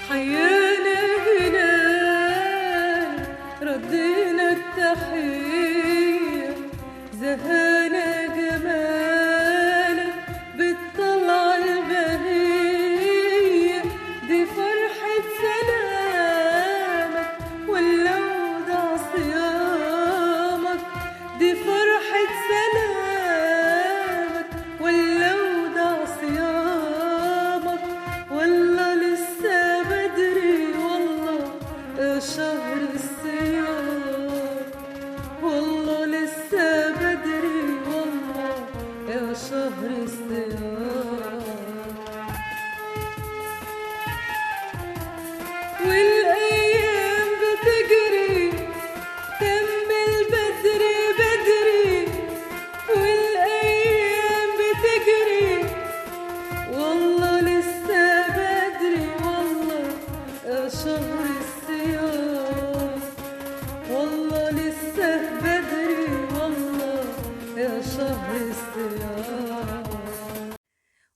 حيانا هلال ردينا التحية، زهانا جمالك بالطلعة البهية، دي فرحة سلامك ولا وضع صيامك، دي فرحة سلامك ولا وضع صيامك، والله لسه بدري والله يا شهر الصيام، والله لسه بدري والله يا شهر الصيام. والأيام بتجري كمل بدري بدري، والأيام بتجري والله لسه بدري والله يا شهر الصيام، والله لسه بدري والله يا شهر الصيام.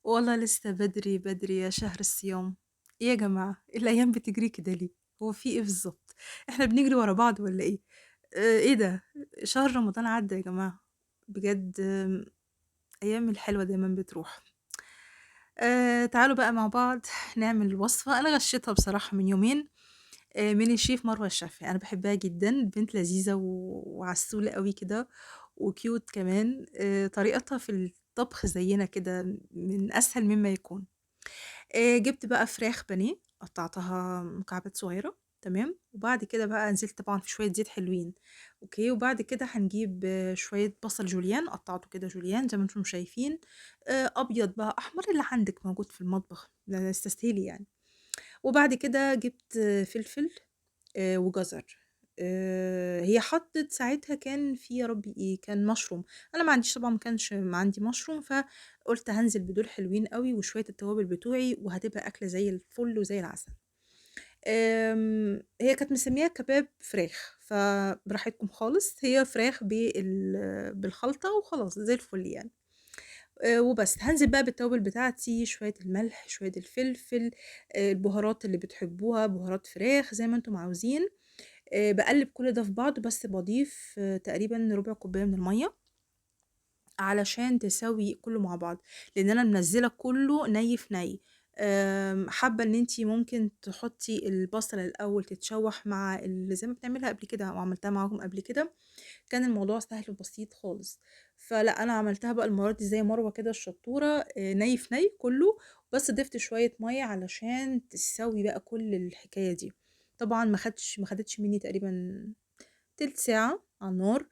والله لسه بدري بدري يا شهر الصيام. ايه يا جماعة الأيام بتجري كده ليه؟ هو في ايه بالظبط؟ احنا بنجري ورا بعض ولا ايه؟ ايه ده؟ شهر رمضان عدى يا جماعة بجد. أيام الحلوة دايما بتروح. تعالوا بقى مع بعض نعمل وصفة أنا غشيتها بصراحة من يومين، من الشيف مروة الشافعي. أنا بحبها جدا، بنت لذيذة وعسولة قوي كده وكيوت كمان. طريقتها في الطبخ زينا كده، من أسهل مما يكون. جبت بقى فراخ بانيه قطعتها مكعبات صغيرة، تمام. وبعد كده بقى نزلت طبعا في شوية زيت حلوين، اوكي. وبعد كده هنجيب شوية بصل جوليان قطعته كده جوليان زي ما انتم شايفين، ابيض بقى احمر اللي عندك موجود في المطبخ، لا استسهلي يعني. وبعد كده جبت فلفل وجزر. هي حطت ساعتها كان في يا ربي إيه، كان مشروم. أنا ما عنديش طبعًا، ما كانش عندي مشروم، فقُلت هانزل بدول حلوين أوي وشوية التوابل بتوعي وهتبقى أكلة زي الفل وزي العسل. هي كانت مسميّاها كباب فراخ، فبراحتكم خالص، هي فراخ بالخلطة وخلاص زي الفل يعني. وبس. هانزل بقى بالتوابل بتاعتي، شوية الملح، شوية الفلفل، البهارات اللي بتحبوها، بهارات فراخ زي ما أنتم عاوزين. باقلّب كل ده في بعضه، بس باضيف تقريبًا ربع كوباية من المَيّة علشان تساوي كله مع بعض، لأن أنا منزّلة كله ني في ني. حابة إن أنتِ ممكن تحطي البصلة الأول تتشوح مع زي ما بنعملها قبل كده أو عملتها معاكم قبل كده، كان الموضوع سهل وبسيط خالص. فلأ، أنا عملتها بقى المرة دي زي مروة كده الشطورة، ني في ني كله، بس ضِفت شوية مَيّة علشان تساوي بقى كل الحكاية دي. طبعًا ما خدتش مني تقريبًا تِلت ساعة على النار.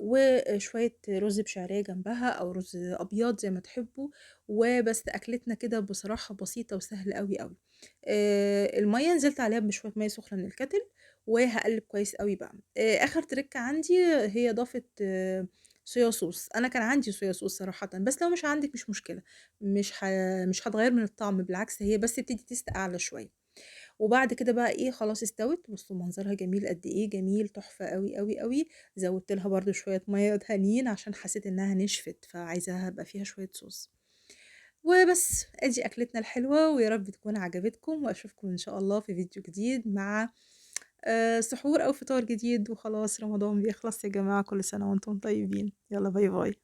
وشوية رز بشعرية جنبها أو رز أبيض زي ما تحبوا، وبس. أكلتنا كده بصراحة بسيطة وسهلة أوي، أوي. المَيّة نزلت عليها بشوية مَيّة سخنة من الكاتل، وهاقلّب كويس أوي بقى. آخر ترِكّة عندي هي إضافة soya sauce. أنا كان عندي soya sauce صراحةً، بس لو مش عندِك مش مشكلة، مش هتغيّر من الطعم، بالعكس هي بس بتدّي taste أعلى شوية. وبعد كده بقى إيه، خلاص استوت. بصوا منظرها جميل قد إيه، جميل تحفة أوي أوي أوي. زودت لها برضو شوية مية تانيين عشان حسيت إنها نشفت، فعايزاها يبقى فيها شوية صوص. وبس أدي أكلتنا الحلوة، ويا رب تكون عجبتكم، وأشوفكم إن شاء الله في فيديو جديد مع سحور أو فطار جديد. وخلاص رمضان بيخلص يا جماعة، كل سنة وأنتم طيبين. يلا باي باي.